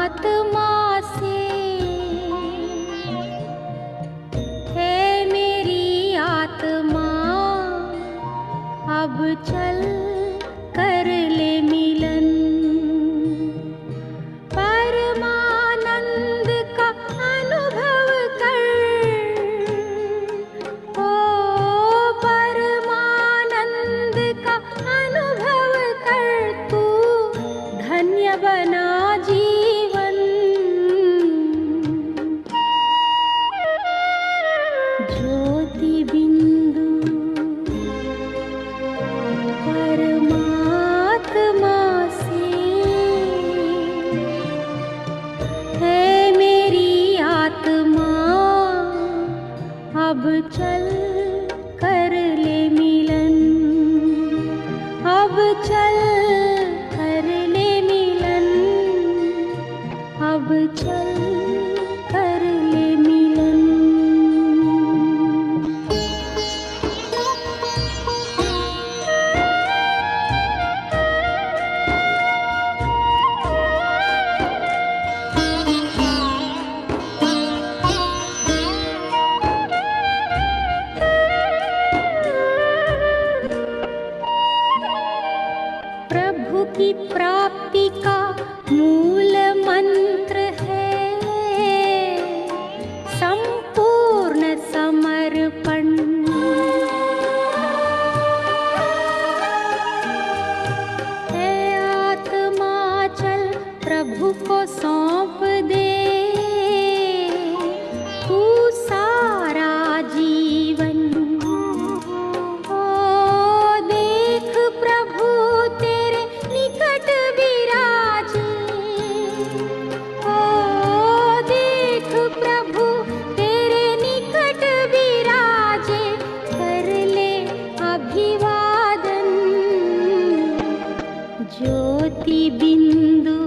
परमात्मा से है मेरी आत्मा, अब चल कर ले मिलन। परमानंद का अनुभव कर, ओ परमानंद का अनुभव कर, तू धन्य बना जीवन। ज्योति बिंदु परमात्मा से है मेरी आत्मा, अब चल कर ले मिलन। अब चल कर ले मिलन, अब चल कर ले मिलन। प्रभु की प्राप्ति का मूल मंत्र है संपूर्ण समर्पण। है आत्मा चल प्रभु को सौंप दे, तू सारा जीवन। ओ देख प्रभु तेरे निकट विराजे, ओ देख प्रभु तेरे निकट विराजे, कर ले अभिवादन। ज्योति बिंदु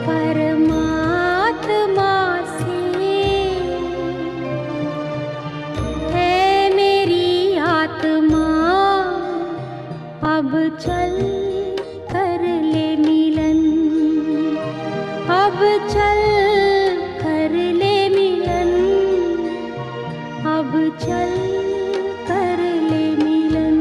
परमात्मा से है मेरी आत्मा, अब चल कर ले मिलन। अब चल कर ले मिलन, अब चल कर ले मिलन।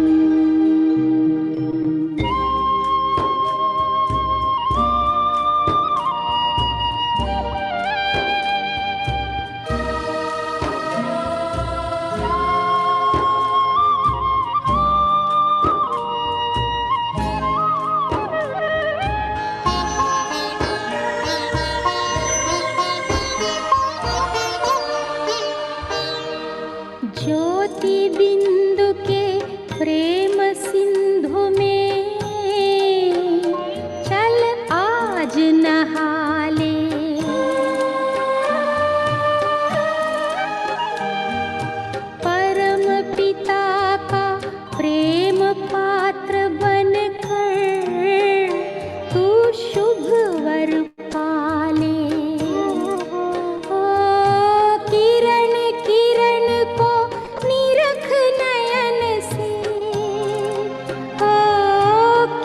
ज्योति बिंदु के प्रेम सिंधु में चल आज नहा ले। परम पिता का प्रेम पात्र बनकर तू शुभ वर पाले। ओ किरण किरण को निरख नयन से, ओ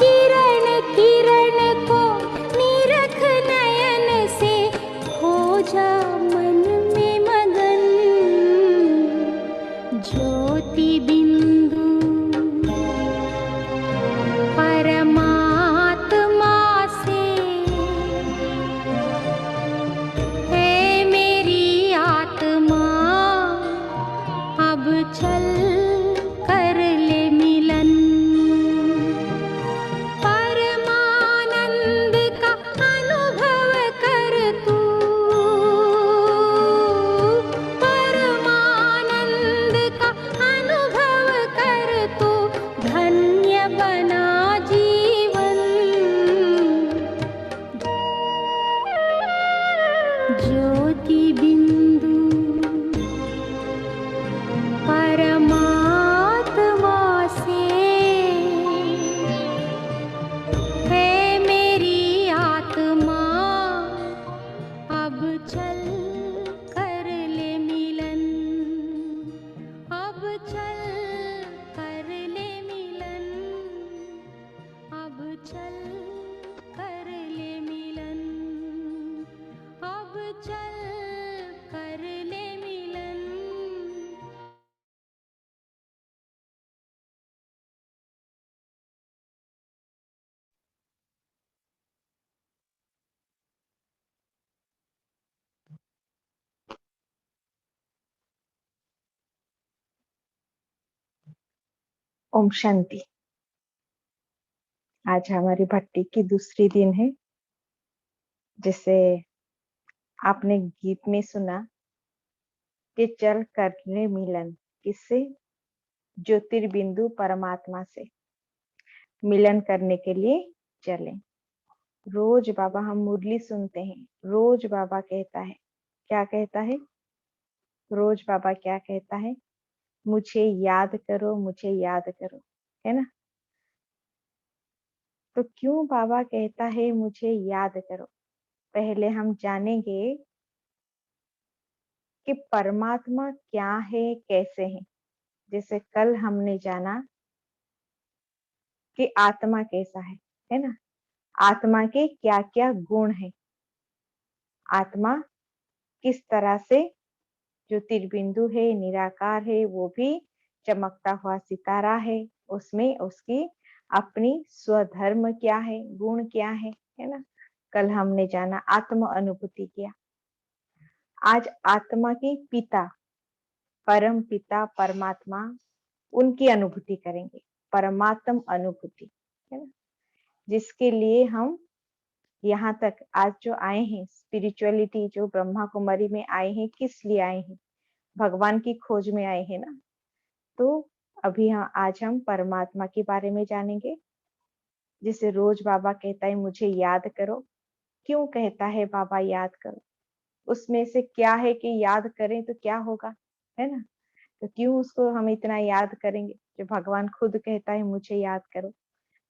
किरण किरण को निरख नयन से, हो जा मन में मगन। ज्योति बिंदु परमात्मा से है मेरी आत्मा, अब चल कर ले मिलन। परमानंद का अनुभव कर तू, परमानंद का अनुभव कर तू, धन्य बना जीवन। ज्योति बिंदु परमात्मा से है मेरी आत्मा, अब चल कर ले मिलन। अब चल कर ले मिलन, अब चल कर ले मिलन। ओम शांति। आज हमारी भक्ति की दूसरी दिन है। जिसे आपने गीत में सुना कि चल कर ले मिलन, किससे? ज्योतिर्बिंदु परमात्मा से मिलन करने के लिए चले। रोज बाबा हम मुरली सुनते हैं, रोज बाबा कहता है, क्या कहता है? रोज बाबा क्या कहता है? मुझे याद करो, मुझे याद करो, है ना? तो क्यों बाबा कहता है मुझे याद करो? पहले हम जानेंगे कि परमात्मा क्या है, कैसे है। जैसे कल हमने जाना कि आत्मा कैसा है ना? आत्मा के क्या क्या गुण है, आत्मा किस तरह से ज्योतिर्बिंदु है, निराकार है, वो भी चमकता हुआ सितारा है, उसमें उसकी अपनी स्वधर्म क्या है, गुण क्या है ना? कल हमने जाना आत्म अनुभूति किया। आज आत्मा के पिता, परम पिता परमात्मा, उनकी अनुभूति करेंगे, परमात्म अनुभूति, है ना? जिसके लिए हम यहाँ तक आज जो आए हैं, स्पिरिचुअलिटी जो ब्रह्मा कुमारी में आए हैं, किस लिए आए हैं? भगवान की खोज में आए हैं ना। तो अभी आज हम परमात्मा के बारे में जानेंगे। जिसे रोज बाबा कहता है मुझे याद करो। क्यों कहता है बाबा याद करो? उसमें से क्या है कि याद करें तो क्या होगा, है ना? तो क्यों उसको हम इतना याद करेंगे? जो भगवान खुद कहता है मुझे याद करो,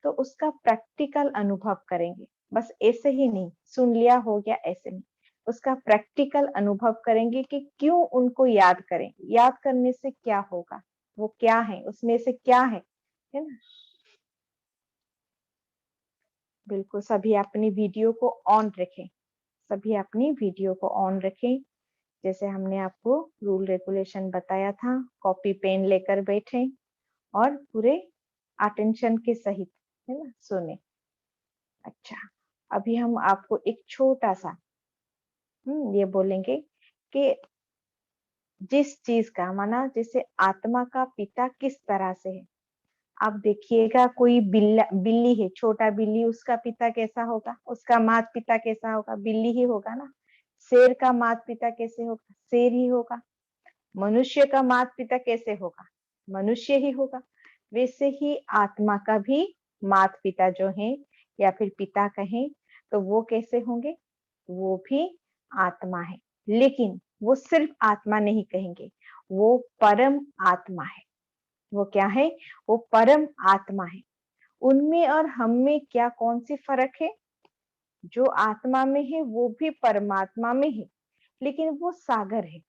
तो उसका प्रैक्टिकल अनुभव करेंगे। बस ऐसे ही नहीं सुन लिया हो गया, ऐसे नहीं, उसका प्रैक्टिकल अनुभव करेंगे कि क्यों उनको याद करें, याद करने से क्या होगा, वो क्या है, उसमें से क्या है ना? बिल्कुल सभी अपनी वीडियो को ऑन रखें, सभी अपनी वीडियो को ऑन रखें। जैसे हमने आपको रूल रेगुलेशन बताया था, कॉपी पेन लेकर बैठे और पूरे अटेंशन के सहित, है ना, सुने। अच्छा, अभी हम आपको एक छोटा सा ये बोलेंगे कि जिस चीज का माना, जैसे आत्मा का पिता किस तरह से है। आप देखिएगा कोई बिल्ली है, छोटा बिल्ली, उसका पिता कैसा होगा, उसका माता पिता कैसा होगा? बिल्ली ही होगा ना। शेर का माता पिता कैसे होगा? शेर ही होगा। मनुष्य का माता पिता कैसे होगा? मनुष्य ही होगा। वैसे ही आत्मा का भी माता पिता जो है, या फिर पिता कहें, तो वो कैसे होंगे? वो भी आत्मा है, लेकिन वो सिर्फ आत्मा नहीं कहेंगे, वो परम आत्मा है। वो क्या है? वो परम आत्मा है। उनमें और हम में क्या, कौन सी फर्क है? जो आत्मा में है वो भी परमात्मा में है, लेकिन वो सागर है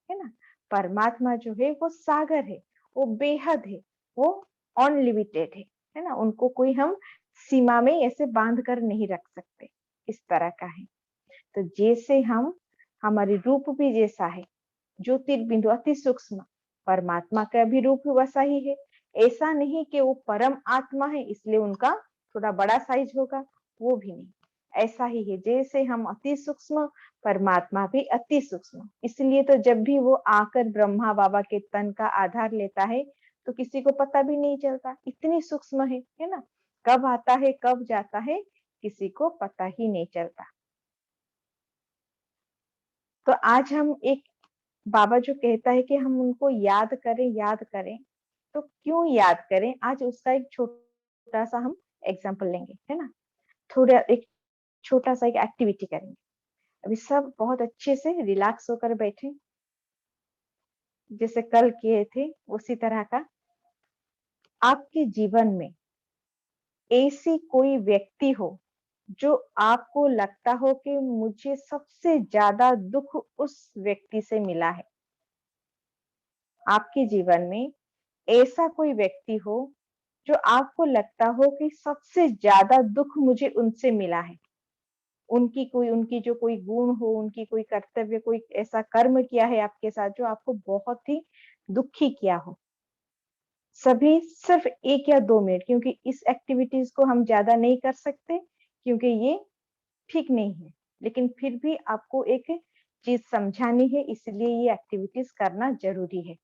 ना? परमात्मा जो है वो सागर है, वो बेहद है, वो अनलिमिटेड है ना? उनको कोई हम सीमा में ऐसे बांध कर नहीं रख सकते, इस तरह का है। तो जैसे हम, हमारी रूप भी जैसा है, ज्योतिर्बिंदु अति सूक्ष्म, परमात्मा का भी रूप वैसा ही है। ऐसा नहीं कि वो परम आत्मा है इसलिए उनका थोड़ा बड़ा साइज होगा, वो भी नहीं। ऐसा ही है, जैसे हम अति सूक्ष्म, परमात्मा भी अति सूक्ष्म। इसलिए तो जब भी वो आकर ब्रह्मा बाबा के तन का आधार लेता है, तो किसी को पता भी नहीं चलता, इतनी सूक्ष्म है ना? कब आता है कब जाता है किसी को पता ही नहीं चलता। तो आज हम एक, बाबा जो कहता है कि हम उनको याद करें, याद करें, तो क्यों याद करें? आज उसका एक छोटा सा हम एग्जांपल लेंगे, है ना? थोड़ा एक छोटा सा एक एक्टिविटी करेंगे। अभी सब बहुत अच्छे से रिलैक्स होकर बैठे, जैसे कल किए थे उसी तरह का। आपके जीवन में ऐसी कोई व्यक्ति हो जो आपको लगता हो कि मुझे सबसे ज्यादा दुख उस व्यक्ति से मिला है। आपके जीवन में ऐसा कोई व्यक्ति हो जो आपको लगता हो कि सबसे ज्यादा दुख मुझे उनसे मिला है। उनकी कोई, उनकी जो कोई गुण हो, उनकी कोई कर्तव्य, कोई ऐसा कर्म किया है आपके साथ जो आपको बहुत ही दुखी किया हो। सभी सिर्फ 1 या 2 मिनट, क्योंकि इस एक्टिविटीज को हम ज्यादा नहीं कर सकते क्योंकि ये ठीक नहीं है, लेकिन फिर भी आपको एक चीज समझानी है, इसलिए ये एक्टिविटीज करना जरूरी है।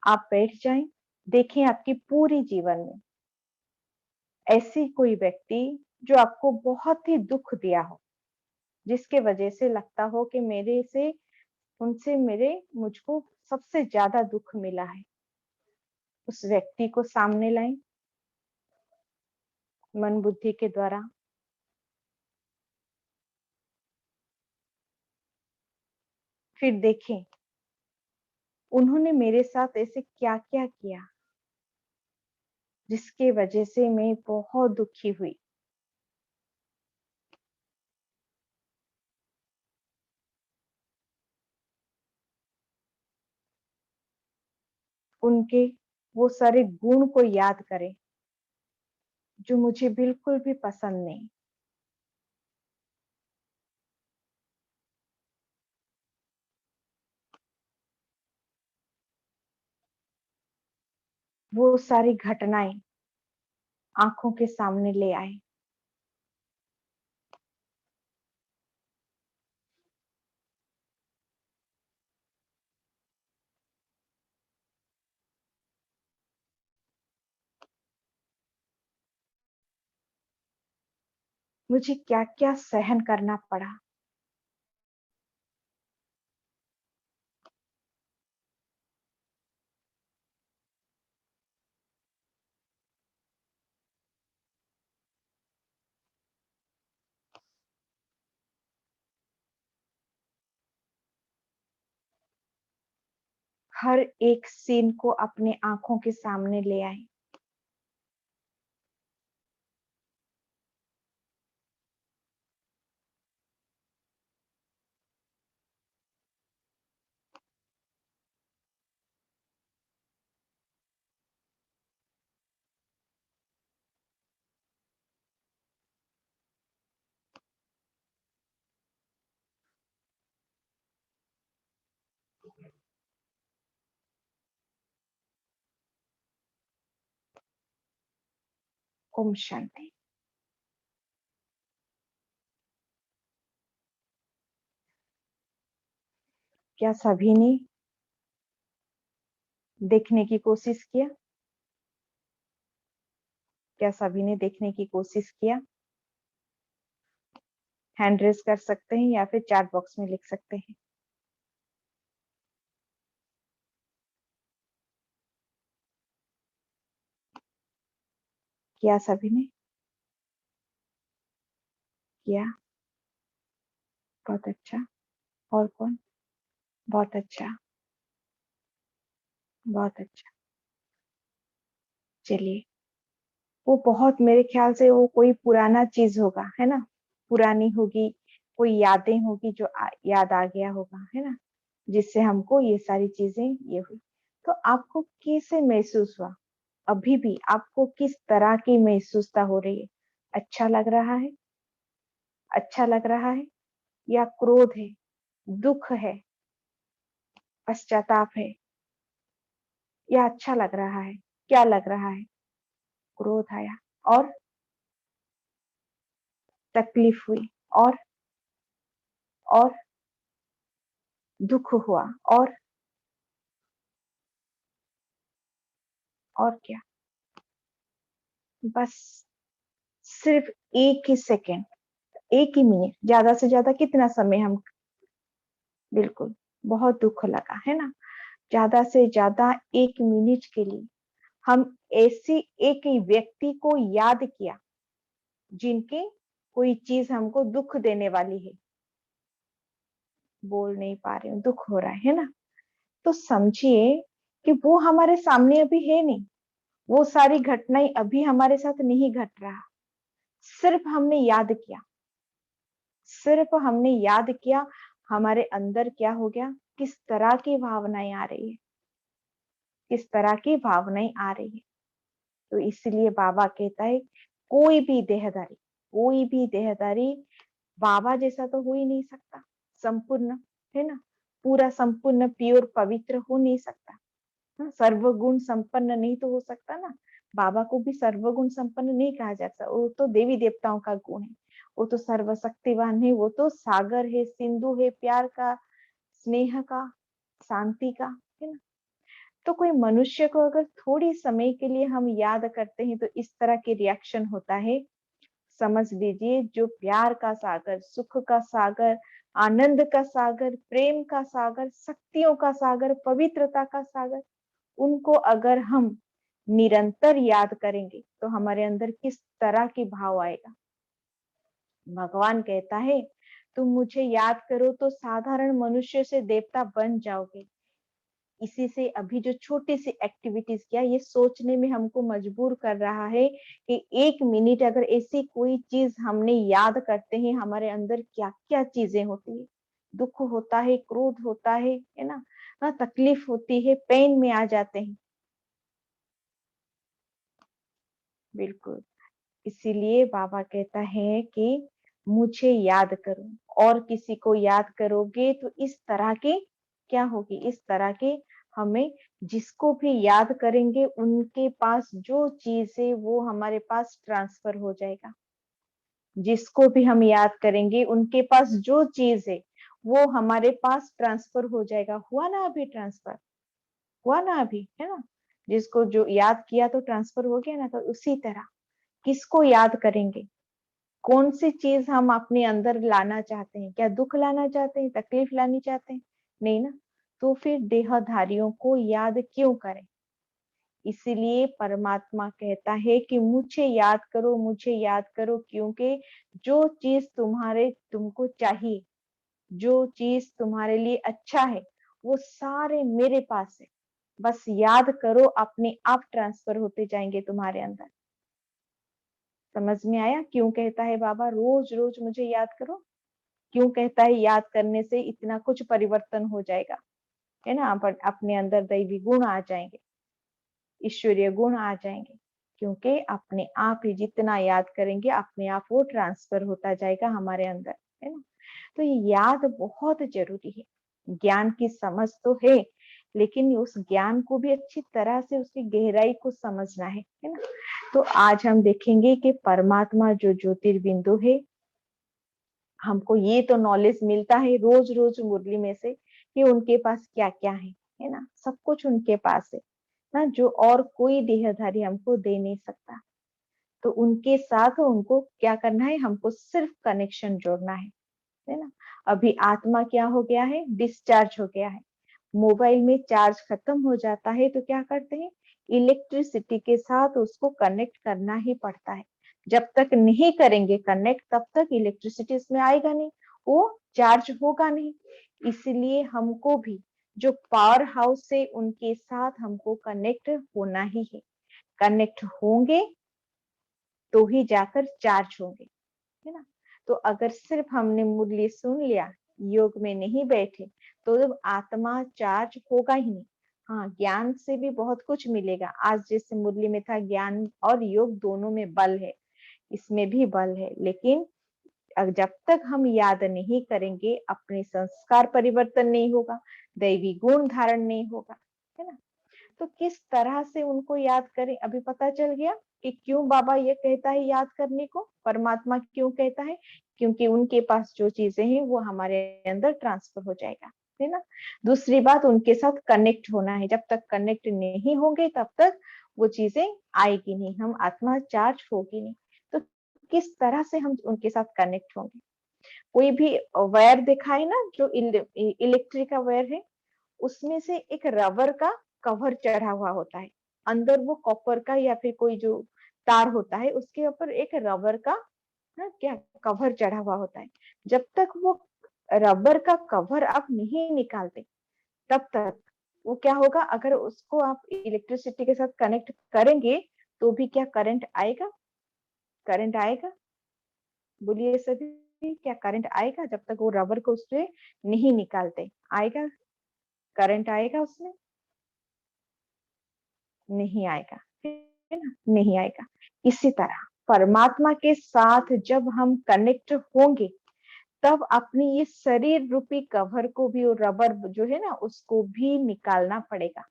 आप बैठ जाएं देखें आपकी पूरी जीवन में ऐसी कोई व्यक्ति जो आपको बहुत ही दुख दिया हो, जिसके वजह से लगता हो कि मेरे से उनसे मेरे मुझको सबसे ज्यादा दुख मिला है। उस व्यक्ति को सामने लाएं मन बुद्धि के द्वारा। फिर देखें उन्होंने मेरे साथ ऐसे क्या क्या किया जिसके वजह से मैं बहुत दुखी हुई। उनके वो सारे गुण को याद करें जो मुझे बिल्कुल भी पसंद नहीं। वो सारी घटनाएं आंखों के सामने ले आए। मुझे क्या क्या सहन करना पड़ा। हर एक सीन को अपने आंखों के सामने ले आए। ओम शांति। क्या सभी ने देखने की कोशिश किया? क्या सभी ने देखने की कोशिश किया? हैंड रेज कर सकते हैं या फिर चैट बॉक्स में लिख सकते हैं। किया सभी ने? किया। बहुत अच्छा। और कौन? बहुत अच्छा। बहुत अच्छा। चलिए, वो बहुत मेरे ख्याल से वो कोई पुराना चीज होगा, है ना? पुरानी होगी, कोई यादें होगी जो याद आ गया होगा, है ना? जिससे हमको ये सारी चीजें ये हुई। तो आपको कैसे महसूस हुआ? अभी भी आपको किस तरह की महसूसता हो रही है? अच्छा लग रहा है? अच्छा लग रहा है या क्रोध है, दुख है, पश्चाताप है, या अच्छा लग रहा है? क्या लग रहा है? क्रोध आया और तकलीफ हुई और दुख हुआ और क्या? बस सिर्फ एक ही सेकेंड, एक ही मिनट, ज्यादा से ज्यादा कितना समय हम, बिल्कुल, बहुत दुख लगा है ना? ज्यादा से ज्यादा एक मिनट के लिए हम ऐसी एक ही व्यक्ति को याद किया जिनके कोई चीज हमको दुख देने वाली है। बोल नहीं पा रहे हूँ, दुख हो रहा है ना? तो समझिए कि वो हमारे सामने अभी है नहीं। वो सारी घटनाएं अभी हमारे साथ नहीं घट रहा। सिर्फ हमने याद किया, सिर्फ हमने याद किया, हमारे अंदर क्या हो गया, किस तरह की भावनाएं आ रही है, किस तरह की भावनाएं आ रही है। तो इसलिए बाबा कहता है कोई भी देहधारी, कोई भी देहधारी बाबा जैसा तो हो ही नहीं सकता, संपूर्ण, है ना? पूरा संपूर्ण प्योर पवित्र हो नहीं सकता। हाँ, सर्वगुण संपन्न नहीं तो हो सकता ना। बाबा को भी सर्वगुण संपन्न नहीं कहा जा सकता, वो तो देवी देवताओं का गुण है। वो तो सर्वशक्तिवान है, वो तो सागर है, सिंधु है, प्यार का, स्नेह का, शांति का, है ना? तो कोई मनुष्य को अगर थोड़ी समय के लिए हम याद करते हैं तो इस तरह के रिएक्शन होता है। समझ लीजिए जो प्यार का सागर, सुख का सागर, आनंद का सागर, प्रेम का सागर, शक्तियों का सागर, पवित्रता का सागर, उनको अगर हम निरंतर याद करेंगे तो हमारे अंदर किस तरह की भाव आएगा। भगवान कहता है तुम मुझे याद करो तो साधारण मनुष्य से देवता बन जाओगे। इसी से अभी जो छोटी सी एक्टिविटीज किया ये सोचने में हमको मजबूर कर रहा है कि 1 मिनट अगर ऐसी कोई चीज हमने याद करते हैं हमारे अंदर क्या क्या चीजें होती है। दुख होता है, क्रोध होता है ना, तकलीफ होती है, पेन में आ जाते हैं। बिल्कुल, इसीलिए बाबा कहता है कि मुझे याद करो, और किसी को याद करोगे तो इस तरह की क्या होगी, इस तरह की हमें जिसको भी याद करेंगे उनके पास जो चीज है वो हमारे पास ट्रांसफर हो जाएगा। जिसको भी हम याद करेंगे उनके पास जो चीज है वो हमारे पास ट्रांसफर हो जाएगा। हुआ ना अभी ट्रांसफर, हुआ ना अभी, है ना। जिसको जो याद किया तो ट्रांसफर हो गया ना। तो उसी तरह किसको याद करेंगे, कौन सी चीज हम अपने अंदर लाना चाहते हैं, क्या दुख लाना चाहते हैं, तकलीफ लानी चाहते हैं, नहीं ना। तो फिर देहधारियों को याद क्यों करें। इसीलिए परमात्मा कहता है कि मुझे याद करो, मुझे याद करो, क्योंकि जो चीज तुमको चाहिए, जो चीज तुम्हारे लिए अच्छा है वो सारे मेरे पास है। बस याद करो, अपने आप ट्रांसफर होते जाएंगे तुम्हारे अंदर। समझ में आया क्यों कहता है बाबा रोज रोज मुझे याद करो। क्यों कहता है याद करने से इतना कुछ परिवर्तन हो जाएगा, है ना। अपने अंदर दैवी गुण आ जाएंगे, ईश्वरीय गुण आ जाएंगे। क्योंकि अपने आप ही जितना याद करेंगे अपने आप वो ट्रांसफर होता जाएगा हमारे अंदर, है ना। तो ये याद बहुत जरूरी है। ज्ञान की समझ तो है, लेकिन उस ज्ञान को भी अच्छी तरह से उसकी गहराई को समझना है ना। तो आज हम देखेंगे कि परमात्मा जो ज्योतिर्बिंदु है, हमको ये तो नॉलेज मिलता है रोज रोज मुरली में से कि उनके पास क्या क्या है ना। सब कुछ उनके पास है ना, जो और कोई देहधारी हमको दे नहीं सकता। तो उनके साथ उनको क्या करना है, हमको सिर्फ कनेक्शन जोड़ना है ना। अभी आत्मा क्या हो गया है, डिस्चार्ज हो गया है। मोबाइल में चार्ज खत्म हो जाता है तो क्या करते हैं, इलेक्ट्रिसिटी के साथ उसको कनेक्ट करना ही पड़ता है। जब तक नहीं करेंगे कनेक्ट तब तक इलेक्ट्रिसिटी इसमें आएगा नहीं, वो चार्ज होगा नहीं। इसलिए हमको भी जो पावर हाउस है उनके साथ हमको कनेक्ट होना ही है। कनेक्ट होंगे तो ही जाकर चार्ज होंगे, है ना। तो अगर सिर्फ हमने मुरली सुन लिया, योग में नहीं बैठे, तो जब आत्मा चार्ज होगा ही नहीं। हाँ, ज्ञान से भी बहुत कुछ मिलेगा। आज जैसे मुरली में था, ज्ञान और योग दोनों में बल है, इसमें भी बल है। लेकिन जब तक हम याद नहीं करेंगे अपने संस्कार परिवर्तन नहीं होगा, दैवी गुण धारण नहीं होगा, है ना। तो किस तरह से उनको याद करें, अभी पता चल गया कि क्यों बाबा ये कहता है याद करने को, परमात्मा क्यों कहता है। क्योंकि उनके पास जो चीजें हैं वो हमारे अंदर ट्रांसफर हो जाएगा, है ना। दूसरी बात, उनके साथ कनेक्ट होना है। जब तक कनेक्ट नहीं होंगे तब तक वो चीजें आएगी नहीं, हम आत्मा चार्ज होगी नहीं। तो किस तरह से हम उनके साथ कनेक्ट होंगे। कोई भी वायर देखा है ना, जो इलेक्ट्रिक का वायर है, उसमें से एक रबर का कवर चढ़ा हुआ होता है। अंदर वो कॉपर का या फिर कोई जो तार होता है उसके ऊपर एक रबर का ना क्या कवर चढ़ा हुआ होता है। जब तक वो रबर का कवर आप नहीं निकालते तब तक वो क्या होगा, अगर उसको आप इलेक्ट्रिसिटी के साथ कनेक्ट करेंगे तो भी क्या करंट आएगा, करंट आएगा। बोलिए सभी, क्या करंट आएगा जब तक वो रबर को उससे नहीं निकालते, आएगा करंट आएगा उसमें, नहीं आएगा, है ना, नहीं आएगा। इसी तरह परमात्मा के साथ जब हम कनेक्ट होंगे तब अपनी ये शरीर रूपी कवर को भी, और रबर जो है ना उसको भी निकालना पड़ेगा।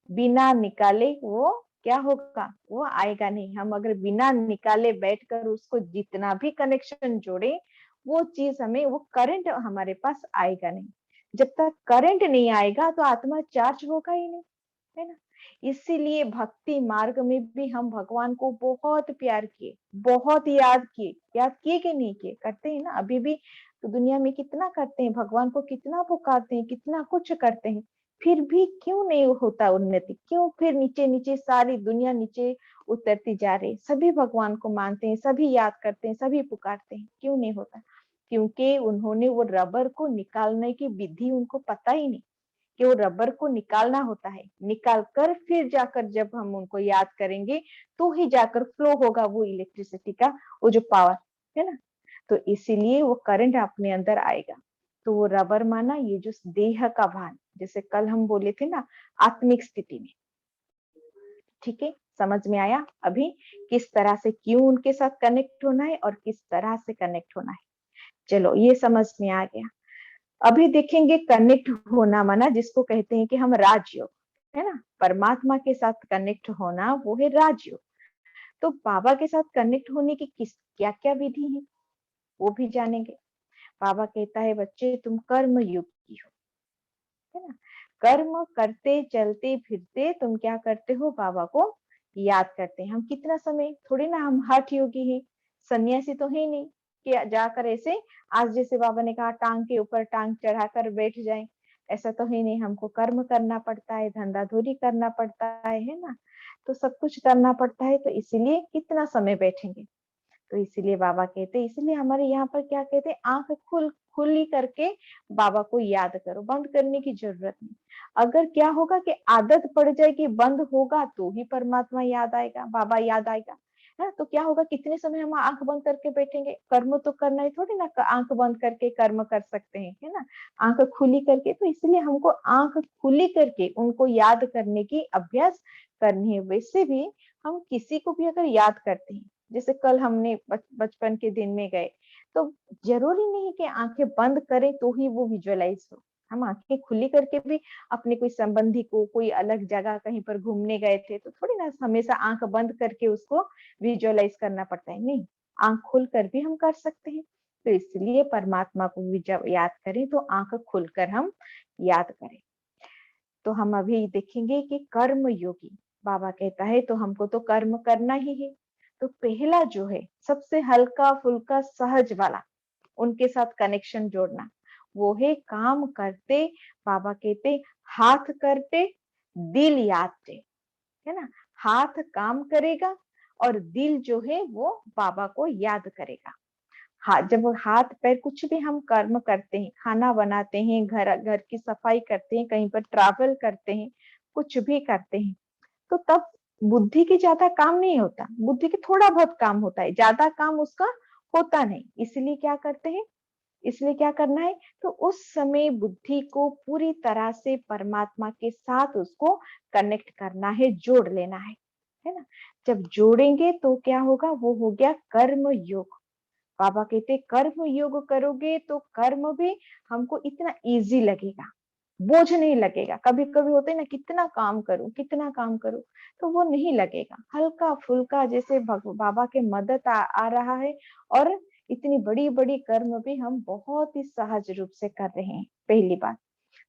बिना निकाले वो क्या होगा, वो आएगा नहीं। हम अगर बिना निकाले बैठकर उसको जितना भी कनेक्शन जोड़े वो चीज हमें, वो करंट हमारे पास आएगा नहीं। जब तक करंट नहीं आएगा तो आत्मा चार्ज होगा ही नहीं। है ना? इसीलिए भक्ति मार्ग में भी हम भगवान को बहुत प्यार किए, बहुत याद किए कि नहीं किए? करते हैं ना, अभी भी तो दुनिया में कितना करते हैं, भगवान को कितना पुकारते हैं, कितना कुछ करते हैं, फिर भी क्यों नहीं होता उन्नति? क्यों फिर नीचे-नीचे सारी दुनिया नीचे उतरती जा रही है? सभी भगवान को मानते हैं, सभी याद करते हैं, सभी पुकारते हैं, क्यों नहीं होता? क्योंकि उन्होंने वो रबर को निकालने की विधि उनको पता ही नहीं। कि वो रबर को निकालना होता है, निकाल कर फिर जाकर जब हम उनको याद करेंगे, तो ही जाकर फ्लो होगा वो इलेक्ट्रिसिटी का वो जो पावर, है ना? तो इसीलिए वो करंट अपने अंदर आएगा। तो वो रबर माना ये जो देह का भान, जैसे कल हम बोले थे ना आत्मिक स्थिति में, ठीक है? समझ में आया अभी किस तरह से क्यों उनके साथ कनेक्ट होना है और किस तरह से कनेक्ट होना है। चलो ये समझ में आ गया। अभी देखेंगे कनेक्ट होना माना जिसको कहते हैं कि हम राजयोग, है ना? परमात्मा के साथ कनेक्ट होना वो है राजयोग। तो बाबा के साथ कनेक्ट होने की किस क्या-क्या विधि है वो भी जानेंगे। बाबा कहता है बच्चे तुम कर्म युग की हो, है ना? कर्म करते चलते फिरते तुम क्या करते हो? बाबा को याद करते हैं। हम कितना समय थोड़ी ना हम हठ योगी हैं, सन्यासी तो है नहीं कि जाकर ऐसे आज जैसे बाबा ने कहा टांग के ऊपर टांग चढ़ाकर बैठ जाएं, ऐसा तो है नहीं। हमको कर्म करना पड़ता है, धंधा-धूरी करना पड़ता है ना? तो सब कुछ करना पड़ता है, तो इसीलिए कितना समय बैठेंगे? तो इसीलिए बाबा कहते हैं, इसीलिए हमारे यहाँ पर क्या कहते हैं, आंख खुली करके बाबा को याद करो, बंद करने की जरूरत नहीं। अगर क्या होगा कि आदत पड़ जाए कि बंद होगा तो ही परमात्मा याद आएगा, बाबा याद आएगा, है तो क्या होगा, कितने समय हम आंख बंद करके बैठेंगे? कर्म तो करना है थोड़ी ना, आंख बंद करके कर्म कर सकते हैं, है ना? आंख खुली करके। तो इसलिए हमको आंख खुली करके उनको याद करने की अभ्यास करनी है। वैसे भी हम किसी को भी अगर याद करते हैं, जैसे कल हमने बचपन के दिन में गए, तो जरूरी नहीं कि आंखें बंद करें तो ही वो विजुअलाइज हो। हम आंखें खुली करके भी अपने कोई संबंधी को कोई अलग जगह कहीं पर घूमने गए थे, तो थोड़ी ना हमेशा आंख बंद करके उसको विजुअलाइज करना पड़ता है, नहीं, आंख खोल कर भी हम कर सकते हैं। तो इसलिए परमात्मा को भी जब याद करें तो आंख खुलकर हम याद करें। तो हम अभी देखेंगे कि कर्म योगी, बाबा कहता है तो हमको तो कर्म करना ही है। तो पहला जो है सबसे हल्का फुल्का सहज वाला उनके साथ कनेक्शन जोड़ना, वो है काम करते, बाबा कहते हाथ करते दिल याद दे, है ना? हाथ काम करेगा और दिल जो है वो बाबा को याद करेगा। हाँ, जब वो हाथ पैर कुछ भी हम कर्म करते हैं, खाना बनाते हैं, घर घर की सफाई करते हैं, कहीं पर ट्रैवल करते हैं, कुछ भी करते हैं, तो तब बुद्धि की ज्यादा काम नहीं होता, बुद्धि की थोड़ा बहुत काम होता है, ज्यादा काम उसका होता नहीं। इसलिए क्या करते हैं, इसलिए क्या करना है, तो उस समय बुद्धि को पूरी तरह से परमात्मा के साथ उसको कनेक्ट करना है, जोड़ लेना है ना? जब जोड़ेंगे तो क्या होगा, वो हो गया कर्म योग। बाबा कहते कर्म योग करोगे तो कर्म भी हमको इतना इजी लगेगा, बोझ नहीं लगेगा। कभी कभी होते हैं ना, कितना काम करूं, तो वो नहीं लगेगा, हल्का फुल्का जैसे बाबा के मदद आ रहा है। और इतनी बड़ी बड़ी कर्म भी हम बहुत ही सहज रूप से कर रहे हैं, पहली बात।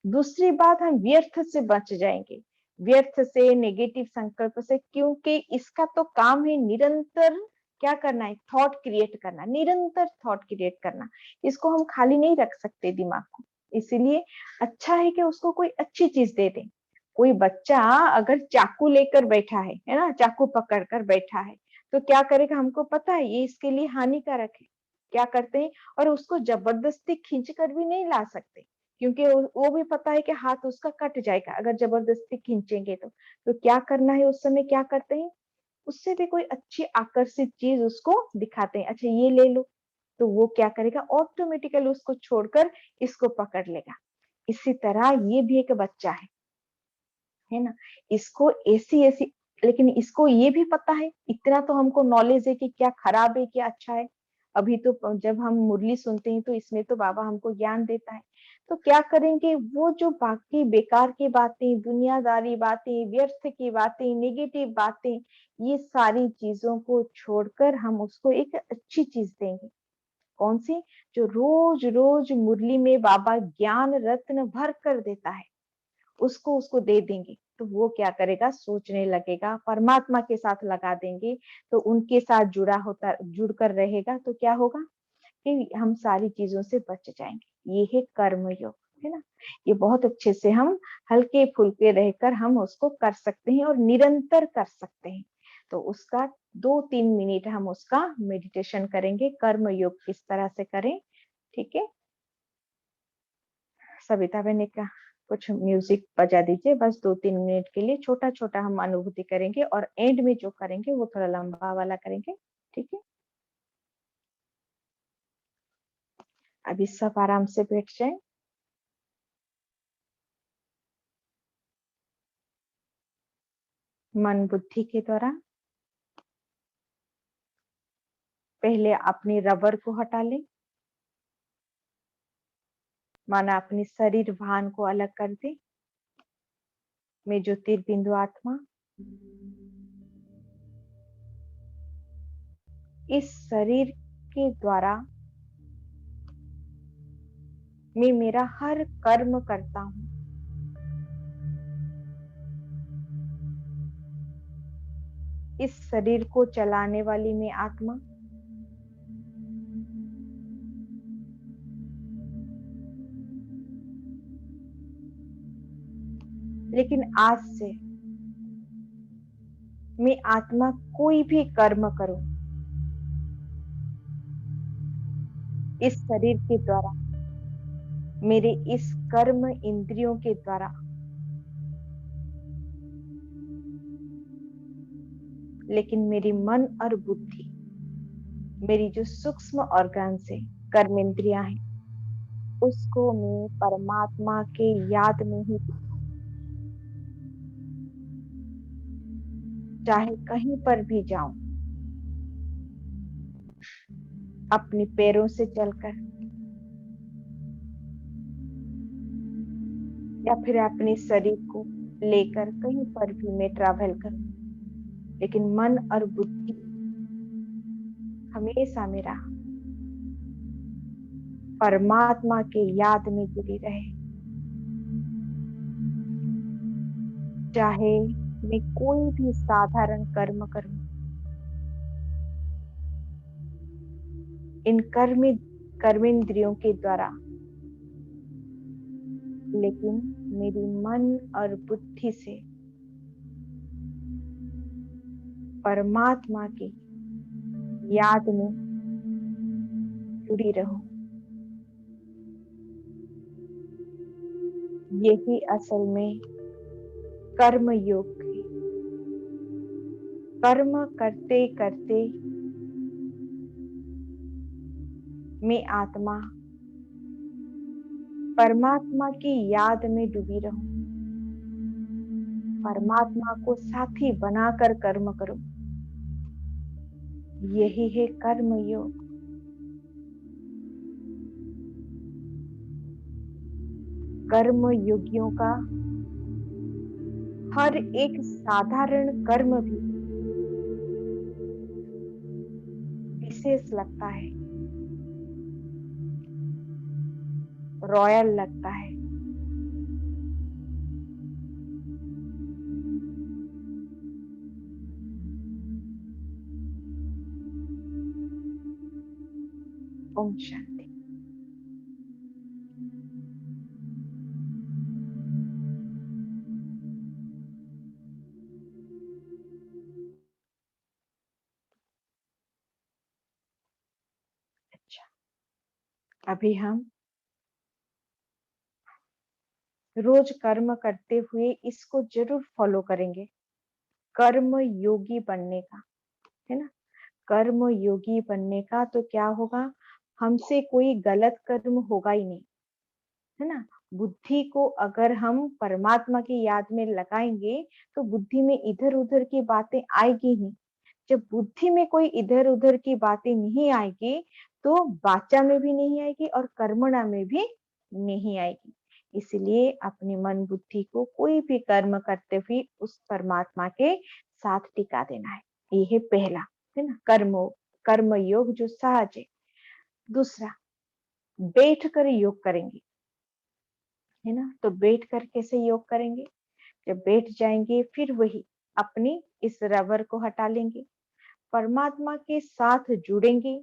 दूसरी बात, हम व्यर्थ से बच जाएंगे, व्यर्थ से, नेगेटिव संकल्प से, क्योंकि इसका तो काम है निरंतर क्या करना है, थॉट क्रिएट करना, निरंतर थॉट क्रिएट करना। इसको हम खाली नहीं रख सकते दिमाग को। इसीलिए अच्छा है कि उसको कोई अच्छी चीज दे दें। कोई बच्चा अगर चाकू लेकर बैठा है ना, चाकू पकड़ कर बैठा है, तो क्या करेगा, हमको पता है ये इसके लिए हानिकारक है, क्या करते हैं, और उसको जबरदस्ती खींच कर भी नहीं ला सकते, क्योंकि वो भी पता है कि हाथ उसका कट जाएगा अगर जबरदस्ती खींचेंगे तो क्या करना है, उस समय क्या करते हैं, उससे भी कोई अच्छी आकर्षित चीज उसको दिखाते हैं, अच्छा ये ले लो, तो वो क्या करेगा, ऑटोमेटिकली उसको छोड़कर इसको पकड़ लेगा। इसी तरह ये भी एक बच्चा है ना, इसको ऐसी ऐसी, लेकिन इसको ये भी पता है, इतना तो हमको नॉलेज है कि क्या खराब है क्या अच्छा है। अभी तो जब हम मुरली सुनते हैं तो इसमें तो बाबा हमको ज्ञान देता है। तो क्या करेंगे, वो जो बाकी बेकार की बातें, दुनियादारी बातें, व्यर्थ की बातें, नेगेटिव बातें, ये सारी चीजों को छोड़कर हम उसको एक अच्छी चीज देंगे। कौन सी, जो रोज रोज मुरली में बाबा ज्ञान रत्न भर कर देता है, उसको उसको दे देंगे। तो वो क्या करेगा, सोचने लगेगा, परमात्मा के साथ लगा देंगे तो उनके साथ जुड़कर रहेगा, तो क्या होगा कि हम सारी चीजों से बच जाएंगे। ये है कर्म योग, है ना। ये बहुत अच्छे से हम हल्के फुल्के रहकर हम उसको कर सकते हैं और निरंतर कर सकते हैं। तो उसका 2-3 मिनट हम उसका मेडिटेशन करेंगे, कर्म योग किस तरह से करें। ठीक है, सविता बहन का कुछ म्यूजिक बजा दीजिए, बस 2-3 मिनट के लिए छोटा छोटा हम अनुभूति करेंगे और एंड में जो करेंगे वो थोड़ा लंबा वाला करेंगे। ठीक है, अभी सब आराम से बैठ जाए। मन बुद्धि के द्वारा पहले अपनी रबर को हटा ले, माना अपनी शरीर भान को अलग कर दे। मैं ज्योतिर बिंदु आत्मा इस शरीर के द्वारा मैं मेरा हर कर्म करता हूँ। इस शरीर को चलाने वाली मैं आत्मा लेकिन आज से मैं आत्मा कोई भी कर्म करूं इस शरीर के द्वारा, मेरे इस कर्म इंद्रियों के द्वारा, लेकिन मेरी मन और बुद्धि, मेरी जो सूक्ष्म ऑर्गन्स है, कर्म इंद्रियां हैं, उसको मैं परमात्मा के याद में ही, चाहे कहीं पर भी जाऊं, अपने पैरों से चलकर या फिर अपने शरीर को लेकर कहीं पर भी मैं ट्रैवल करूं, लेकिन मन और बुद्धि हमेशा मेरा परमात्मा के याद में जुड़ी रहे। चाहे मैं कोई भी साधारण कर्म करूं, इन कर्मेंद्रियों के द्वारा, लेकिन मेरी मन और बुद्धि से परमात्मा की याद में जुड़ी रहूं। यही असल में कर्म योग है। कर्म करते करते मैं आत्मा परमात्मा की याद में डूबी रहूं, परमात्मा को साथी बनाकर कर्म करूं। यही है कर्म योग। कर्म योगियों का हर एक साधारण कर्म भी विशेष लगता है, रॉयल लगता है। ओम शांति। अच्छा, अभी हम रोज कर्म करते हुए इसको जरूर फॉलो करेंगे, कर्म योगी बनने का, है ना। कर्म योगी बनने का तो क्या होगा, हमसे कोई गलत कर्म होगा ही नहीं, है ना। बुद्धि को अगर हम परमात्मा की याद में लगाएंगे तो बुद्धि में इधर उधर की बातें आएगी नहीं। जब बुद्धि में कोई इधर उधर की बातें नहीं आएगी तो वाचा में भी नहीं आएगी और कर्मणा में भी नहीं आएगी। इसलिए अपने मन बुद्धि को कोई भी कर्म करते हुए उस परमात्मा के साथ टिका देना है। ये है पहला, है ना, कर्म योग जो सहज है। दूसरा, बैठ कर योग करेंगे, है ना। तो बैठ कर कैसे योग करेंगे, जब बैठ जाएंगे फिर वही अपनी इस रबर को हटा लेंगे, परमात्मा के साथ जुड़ेंगे,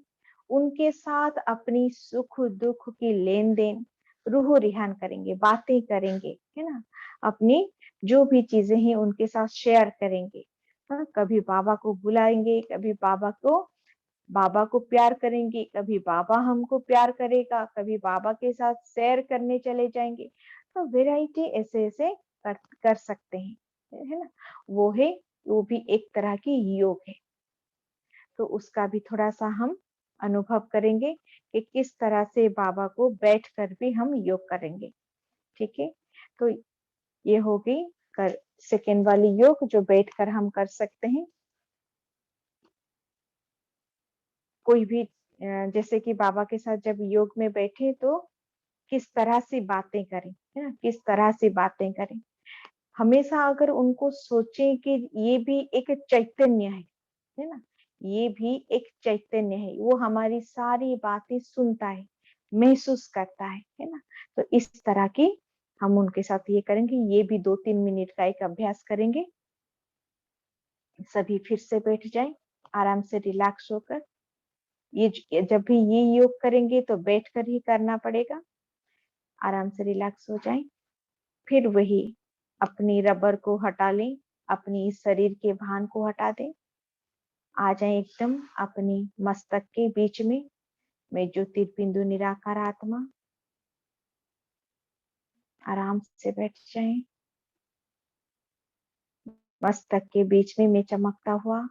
उनके साथ अपनी सुख दुख की लेन देन रूह रिहान करेंगे, बातें करेंगे, है ना। अपनी जो भी चीजें हैं उनके साथ शेयर करेंगे। हाँ, कभी बाबा को बुलाएंगे, कभी बाबा को प्यार करेंगे, कभी बाबा हमको प्यार करेगा, कभी बाबा के साथ सैर करने चले जाएंगे। तो वैरायटी ऐसे ऐसे कर सकते हैं, है ना। वो भी एक तरह की योग है। तो उसका भी थोड़ा सा हम अनुभव करेंगे कि किस तरह से बाबा को बैठकर भी हम योग करेंगे। ठीक है, तो ये हो गई कर सेकेंड वाली योग जो बैठकर हम कर सकते हैं। कोई भी जैसे कि बाबा के साथ जब योग में बैठे तो किस तरह से बातें करें, है ना, किस तरह से बातें करें। हमेशा अगर उनको सोचें कि ये भी एक चैतन्य है ना, ये भी एक चैतन्य है, वो हमारी सारी बातें सुनता है, महसूस करता है ना। तो इस तरह की हम उनके साथ ये करेंगे। ये भी 2-3 मिनट का एक अभ्यास करेंगे। सभी फिर से बैठ जाएं आराम से रिलैक्स होकर। जब भी ये योग करेंगे तो बैठकर ही करना पड़ेगा। आराम से रिलैक्स हो जाएं। फिर वही अपनी रबर को हटा लें, अपनी शरीर के भान को हटा दें। आ जाए एकदम अपनी मस्तक के बीच में। मैं ज्योतिर्बिंदु निराकार आत्मा। आराम से बैठ जाएं। मस्तक के बीच में मैं चमकता हुआ,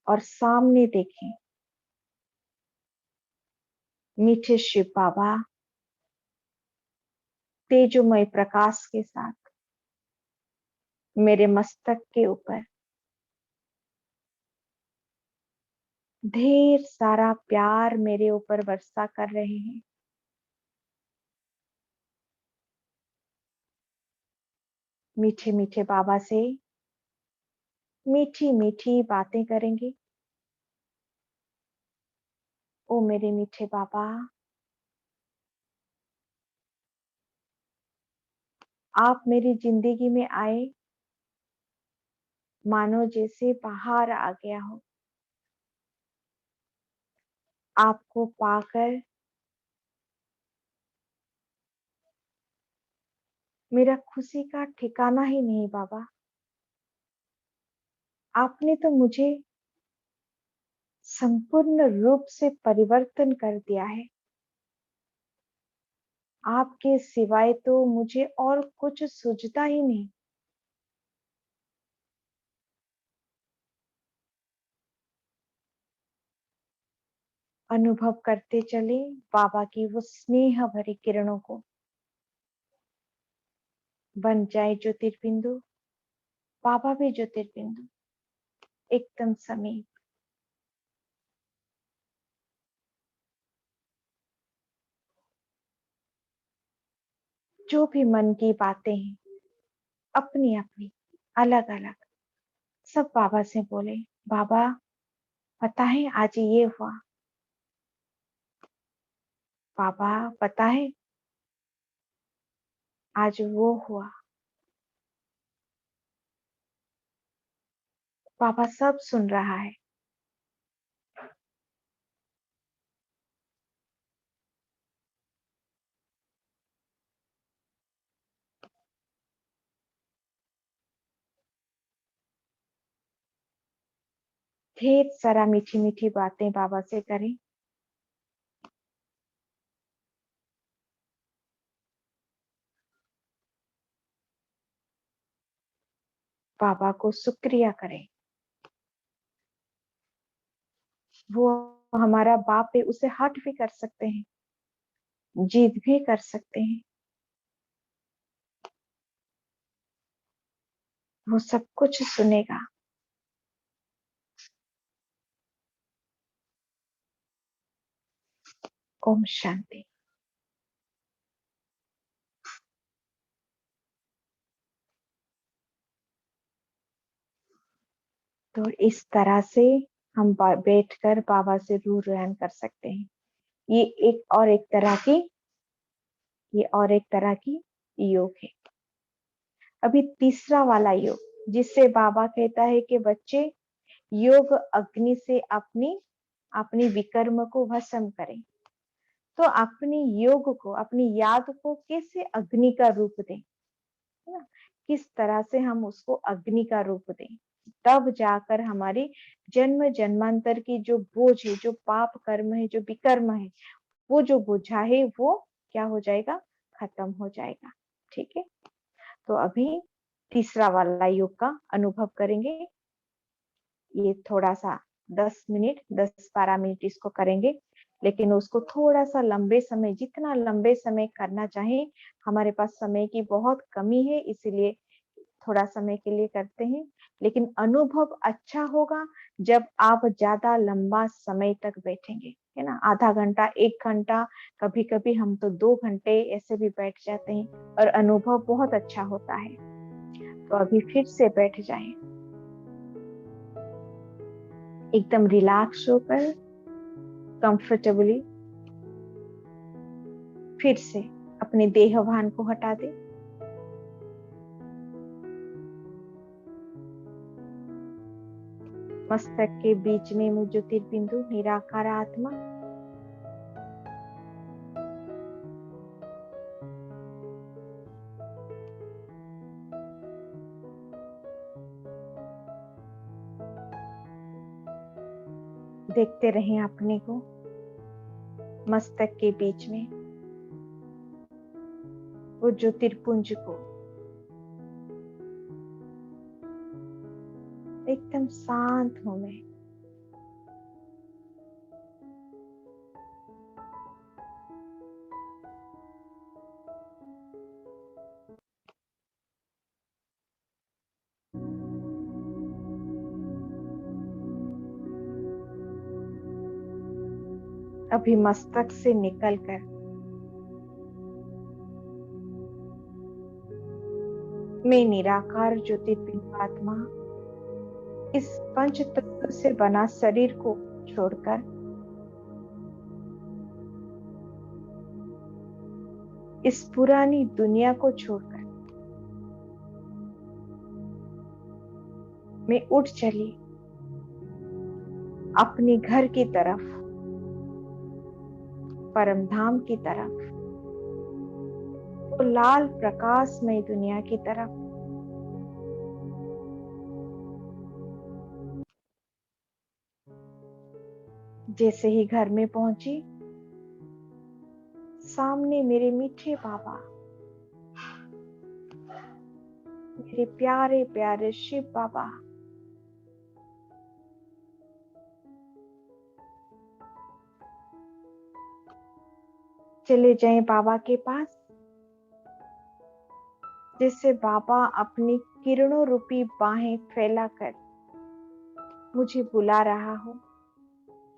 और सामने देखें मीठे शिव बाबा तेजोमय प्रकाश के साथ मेरे मस्तक के ऊपर ढेर सारा प्यार मेरे ऊपर वर्षा कर रहे हैं। मीठे मीठे बाबा से मीठी मीठी बातें करेंगे। ओ मेरे मीठे बाबा, आप मेरी जिंदगी में आए मानो जैसे बाहर आ गया हो। आपको पाकर मेरा खुशी का ठिकाना ही नहीं बाबा। आपने तो मुझे संपूर्ण रूप से परिवर्तन कर दिया है। आपके सिवाय तो मुझे और कुछ सूझता ही नहीं। अनुभव करते चले बाबा की वो स्नेह भरी किरणों को। बन जाए ज्योतिर्बिंदु, बाबा भी ज्योतिर्बिंदु, एकदम समीप। जो भी मन की बातें हैं अपनी अपनी अलग अलग सब बाबा से बोले। बाबा पता है आज ये हुआ, बाबा पता है आज वो हुआ। बाबा सब सुन रहा है। ढेर सारा मीठी मीठी बातें बाबा से करें। बाबा को शुक्रिया करें। वो हमारा बाप है, उसे हट भी कर सकते हैं, जीत भी कर सकते हैं। वो सब कुछ सुनेगा। ओम शांति। तो इस तरह से हम बैठकर बाबा से रूबरू कर सकते हैं। ये एक और एक तरह की ये और एक तरह की योग है। अभी तीसरा वाला योग, जिससे बाबा कहता है कि बच्चे योग अग्नि से अपनी अपनी विकर्म को भस्म करें। तो अपनी योग को, अपनी याद को कैसे अग्नि का रूप दें, है ना? किस तरह से हम उसको अग्नि का रूप दें, तब जाकर हमारी जन्म जन्मांतर की जो बोझ है, जो पाप कर्म है, जो विकर्म है, वो जो बोझा है वो क्या हो जाएगा, खत्म हो जाएगा। ठीक है, तो अभी तीसरा वाला योग का अनुभव करेंगे। ये थोड़ा सा 10 मिनट, 10-12 मिनट इसको करेंगे, लेकिन उसको थोड़ा सा लंबे समय, जितना लंबे समय करना चाहे, हमारे पास समय की बहुत कमी है, इसीलिए थोड़ा समय के लिए करते हैं। लेकिन अनुभव अच्छा होगा जब आप ज्यादा लंबा समय तक बैठेंगे, है ना? आधा घंटा, 1 घंटा, कभी कभी हम तो 2 घंटे ऐसे भी बैठ जाते हैं और अनुभव बहुत अच्छा होता है। तो अभी फिर से बैठ जाएं, एकदम रिलैक्स होकर, कंफर्टेबली। फिर से अपने देह भान को हटा दे। मस्तक के बीच में वो ज्योतिर्बिंदु निराकार आत्मा, देखते रहें अपने को मस्तक के बीच में, वो ज्योतिर्पुंज को एकदम शांत होने। अभी मस्तक से निकलकर मैं निराकार ज्योतिर्बिंदु आत्मा इस पंच तत्व से बना शरीर को छोड़कर इस पुरानी दुनिया को छोड़कर मैं उठ चली अपने घर की तरफ, परम धाम की तरफ, तो लाल प्रकाशमय दुनिया की तरफ। जैसे ही घर में पहुंची, सामने मेरे मीठे बाबा, मेरे प्यारे प्यारे शिव बाबा, चले जाएं बाबा के पास। जिससे बाबा अपनी किरणों रूपी बाहें फैलाकर मुझे बुला रहा हो,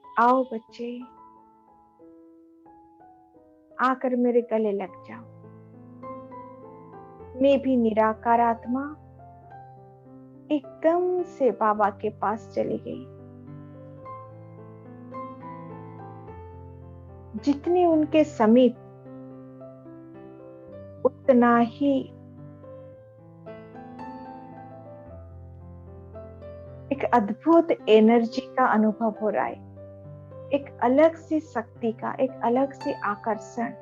आओ बच्चे, आकर मेरे गले लग जाओ। मैं भी निराकार आत्मा एकदम से बाबा के पास चली गई। जितने उनके समीप, उतना ही एक अद्भुत एनर्जी का अनुभव हो रहा है, एक अलग सी शक्ति का, एक अलग से आकर्षण।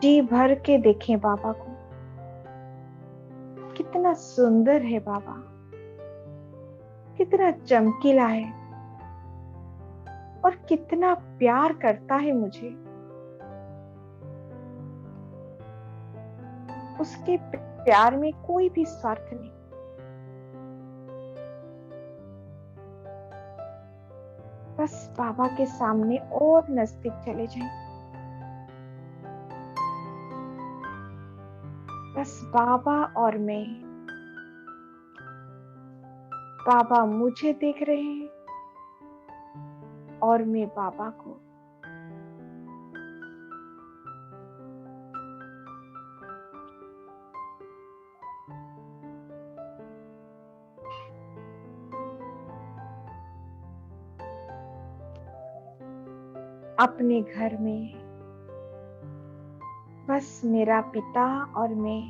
जी भर के देखें बाबा को, कितना सुंदर है बाबा, कितना चमकीला है और कितना प्यार करता है मुझे। उसके प्यार में कोई भी स्वार्थ नहीं। बस बाबा के सामने और नजदीक चले जाएं। बस बाबा और मैं, बाबा मुझे देख रहे हैं और मैं बाबा को। अपने घर में बस मेरा पिता और मैं।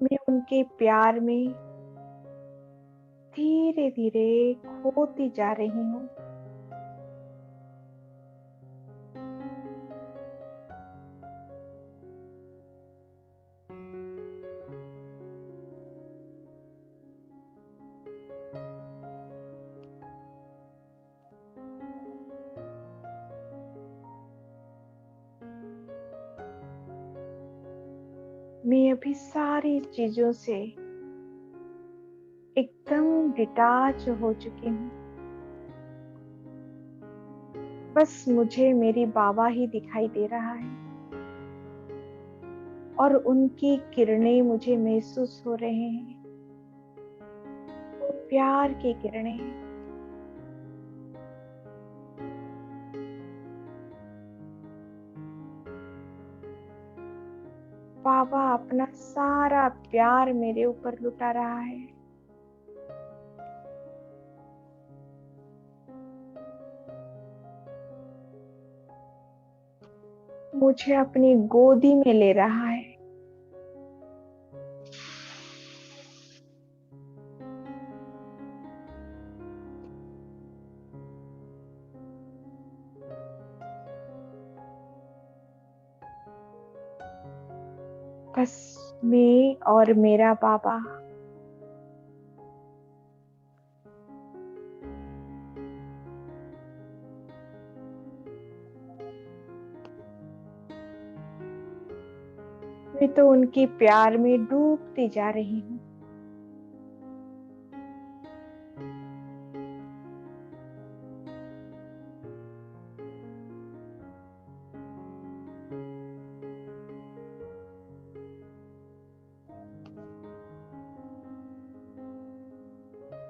मैं उनके प्यार में धीरे धीरे खोती जा रही हूँ। मैं अभी सारी चीजों से एकदम डिटैच हो चुकी हूँ। बस मुझे मेरी बाबा ही दिखाई दे रहा है और उनकी किरणें मुझे महसूस हो रहे हैं, वो प्यार की किरणें। बाबा अपना सारा प्यार मेरे ऊपर लुटा रहा है। मुझे अपनी गोदी में ले रहा है। बस मैं और मेरा बाबा। मैं तो उनकी प्यार में डूबती जा रही हूँ।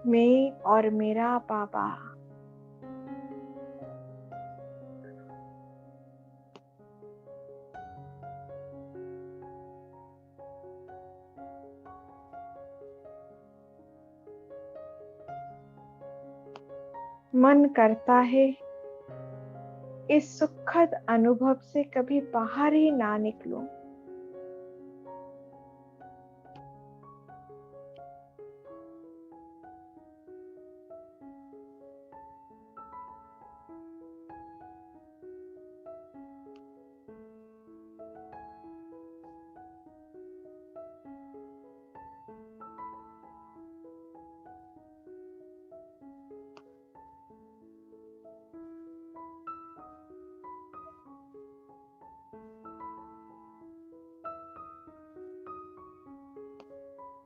मैं और मेरा बाबा। मन करता है इस सुखद अनुभव से कभी बाहर ही ना निकलूं।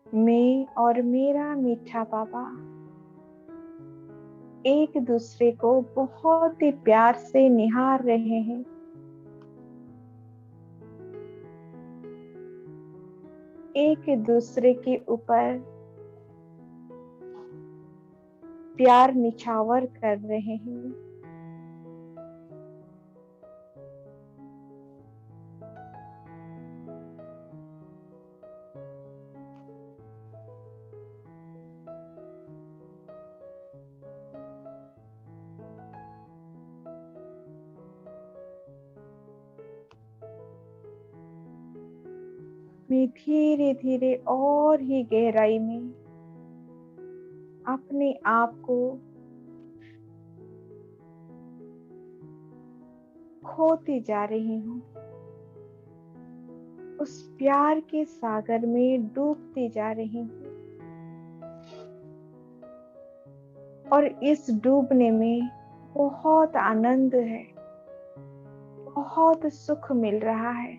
मैं और मेरा मीठा बाबा एक दूसरे को बहुत ही प्यार से निहार रहे हैं। एक दूसरे के ऊपर प्यार निछावर कर रहे हैं। मैं धीरे धीरे और ही गहराई में अपने आप को खोती जा रही हूँ। उस प्यार के सागर में डूबती जा रही हूँ और इस डूबने में बहुत आनंद है, बहुत सुख मिल रहा है।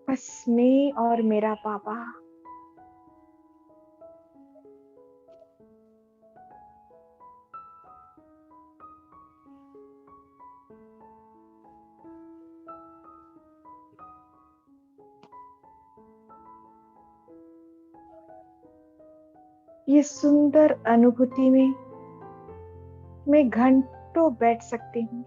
बस मैं और मेरा पापा। ये सुंदर अनुभूति में मैं घंटों बैठ सकती हूँ।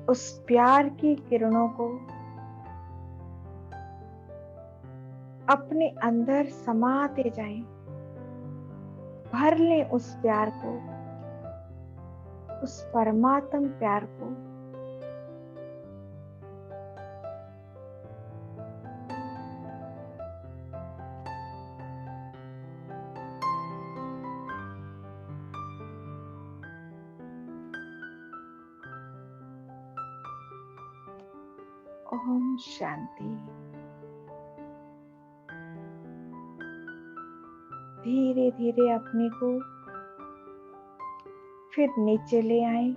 उस प्यार की किरणों को अपने अंदर समाते जाएं, भर लें उस प्यार को, उस परमात्म प्यार को। ओम शांति। धीरे धीरे अपने को फिर नीचे ले आए,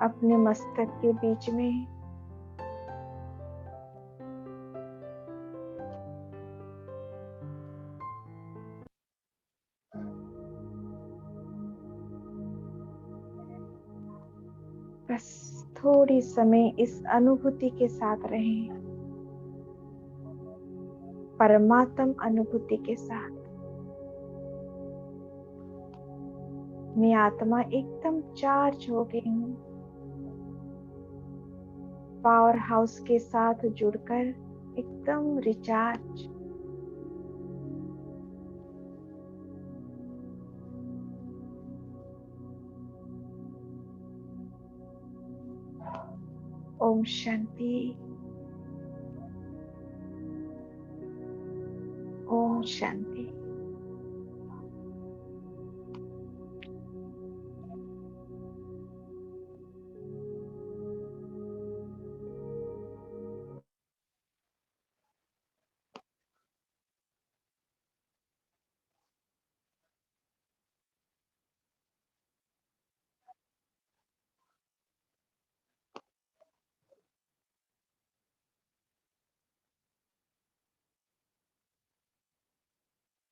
अपने मस्तक के बीच में। बस थोड़ी समय इस अनुभूति के साथ रहें, परमात्म अनुभूति के साथ। मैं आत्मा एकदम चार्ज हो गई हूँ, पावर हाउस के साथ जुड़कर एकदम रिचार्ज। ओम शांति। ओम शांति।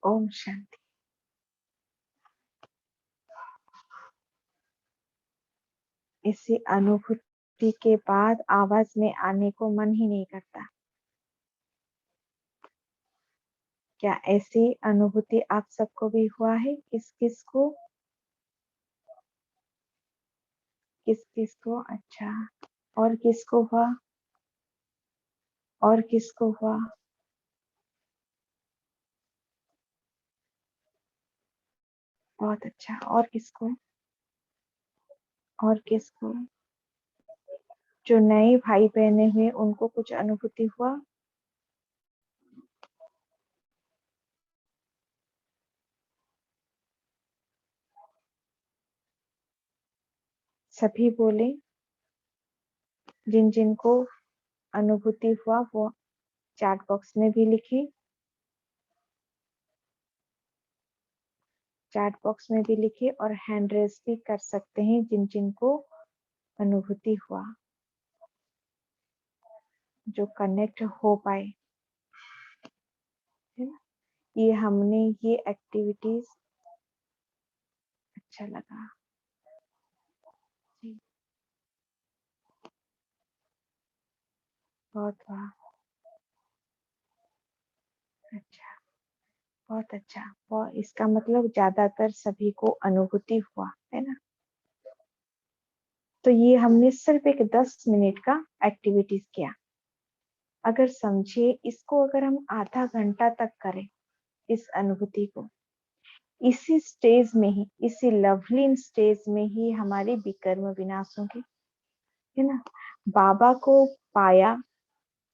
ओम शांति। इसी अनुभूति के बाद आवाज में आने को मन ही नहीं करता। क्या ऐसी अनुभूति आप सबको भी हुआ है? किस किस को? किस किस को? अच्छा, और किसको हुआ? और किसको हुआ? बहुत अच्छा। और किसको? और किसको? जो नए भाई बहने हुए उनको कुछ अनुभूति हुआ? सभी बोले। जिन जिन को अनुभूति हुआ वो चैट बॉक्स में भी लिखे, चैट बॉक्स में भी लिखे, और हैंड रेस भी कर सकते हैं जिन जिन को अनुभूति हुआ, जो कनेक्ट हो पाए, है ना। ये हमने ये एक्टिविटीज अच्छा लगा जी, बहुत वाह, अच्छा, बहुत अच्छा। और इसका मतलब ज्यादातर सभी को अनुभूति हुआ, है ना। तो ये हमने सिर्फ एक 10 मिनट का एक्टिविटीज किया। अगर समझे इसको, अगर हम आधा घंटा तक करें इस अनुभूति को, इसी स्टेज में ही, इसी लवली स्टेज में ही हमारी विकर्म विनाश होंगे, है ना। बाबा को पाया,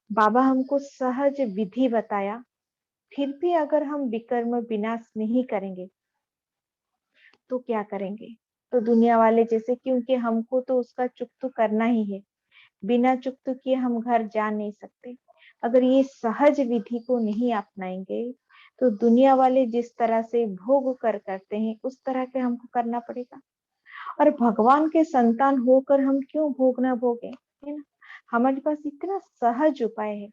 बाबा हमको सहज विधि बताया, फिर भी अगर हम विकर्म विनाश नहीं करेंगे तो क्या करेंगे? तो दुनिया वाले जैसे, क्योंकि हमको तो उसका चुक तो करना ही है, बिना चुक तो किए हम घर जा नहीं सकते। अगर ये सहज विधि को नहीं अपनाएंगे तो दुनिया वाले जिस तरह से भोग कर करते हैं उस तरह के हमको करना पड़ेगा। और भगवान के संतान होकर हम क्यों भोग ना भोगे, है ना। हमारे पास इतना सहज उपाय है,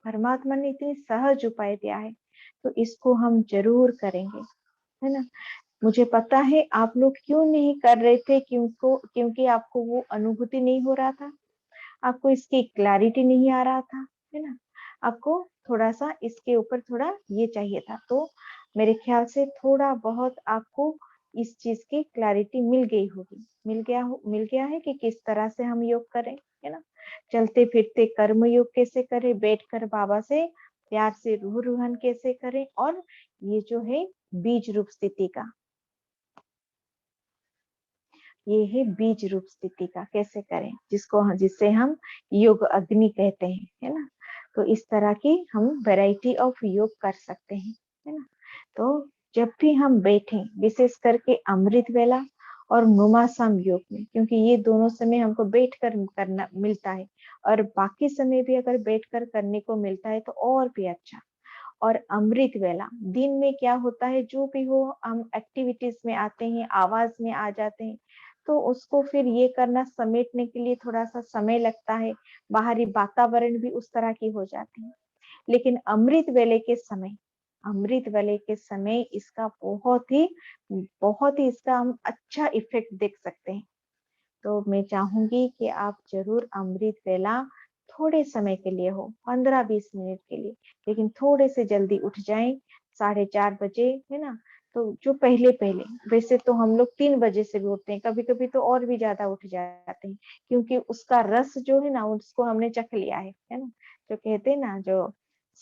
परमात्मा ने इतनी सहज उपाय दिया है, तो इसको हम जरूर करेंगे, है ना। मुझे पता है आप लोग क्यों नहीं कर रहे थे, क्योंकि आपको वो अनुभूति नहीं हो रहा था, आपको इसकी क्लैरिटी नहीं आ रहा था, है ना। आपको थोड़ा सा इसके ऊपर थोड़ा ये चाहिए था, तो मेरे ख्याल से थोड़ा बहुत आपको इस चीज की क्लैरिटी मिल गई होगी, मिल गया है कि किस तरह से हम योग करें, है ना। चलते फिरते कर्म योग कैसे करें, बैठकर बाबा से प्यार से रूह रूहन कैसे करें, और ये जो है बीज रूप स्थिति का, ये है बीज रूप स्थिति का कैसे करें, जिससे हम योग अग्नि कहते हैं, है ना। तो इस तरह की हम वैरायटी ऑफ योग कर सकते हैं, है ना। तो जब भी हम बैठे, विशेष करके अमृत वेला और नुमासम योग में, क्योंकि ये दोनों समय हमको बैठ कर करना मिलता है, और बाकी समय भी अगर बैठ कर करने को मिलता है तो और भी अच्छा। और अमृत वेला दिन में क्या होता है, जो भी हो हम एक्टिविटीज में आते हैं, आवाज में आ जाते हैं, तो उसको फिर ये करना समेटने के लिए थोड़ा सा समय लगता है, बाहरी वातावरण भी उस तरह की हो जाती है। लेकिन अमृत वेले के समय इसका बहुत ही इसका हम अच्छा इफेक्ट देख सकते हैं। तो मैं चाहूंगी कि आप जरूर अमृत वेला थोड़े समय के लिए हो, 15-20 मिनट के लिए, लेकिन थोड़े से जल्दी उठ जाएं, 4:30 बजे, है ना। तो जो पहले पहले, वैसे तो हम लोग 3 बजे से भी उठते हैं, कभी कभी तो और भी ज्यादा उठ जाते हैं, क्योंकि उसका रस जो है ना उसको हमने चख लिया है ना। जो कहते हैं ना, जो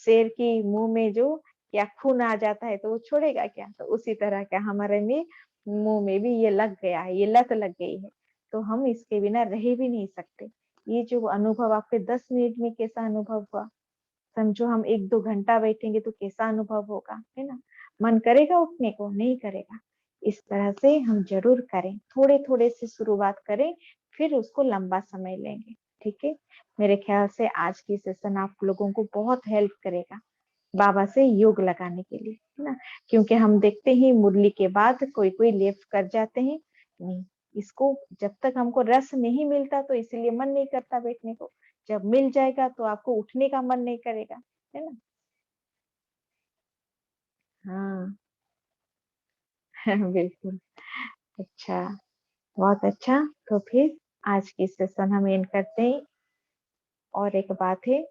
शेर की मुंह में जो क्या खून आ जाता है तो वो छोड़ेगा क्या, तो उसी तरह का हमारे में मुंह में भी ये लग गया है, ये लत लग गई है, तो हम इसके बिना रह भी नहीं सकते। ये जो अनुभव आपके 10 मिनट में कैसा अनुभव हुआ, समझो हम 1-2 घंटा बैठेंगे तो कैसा अनुभव होगा, है ना। मन करेगा उठने को, नहीं करेगा। इस तरह से हम जरूर करें, थोड़े थोड़े से शुरुआत करें, फिर उसको लंबा समय लेंगे। ठीक है। मेरे ख्याल से आज की सेशन आप लोगों को बहुत हेल्प करेगा बाबा से योग लगाने के लिए, है ना। क्योंकि हम देखते हैं मुरली के बाद कोई कोई लेफ्ट कर जाते हैं, नहीं, इसको जब तक हमको रस नहीं मिलता तो इसलिए मन नहीं करता बैठने को, जब मिल जाएगा तो आपको उठने का मन नहीं करेगा, है ना। हाँ। बिल्कुल। अच्छा, बहुत अच्छा। तो फिर आज की सेशन हम एंड करते हैं। और एक बात है,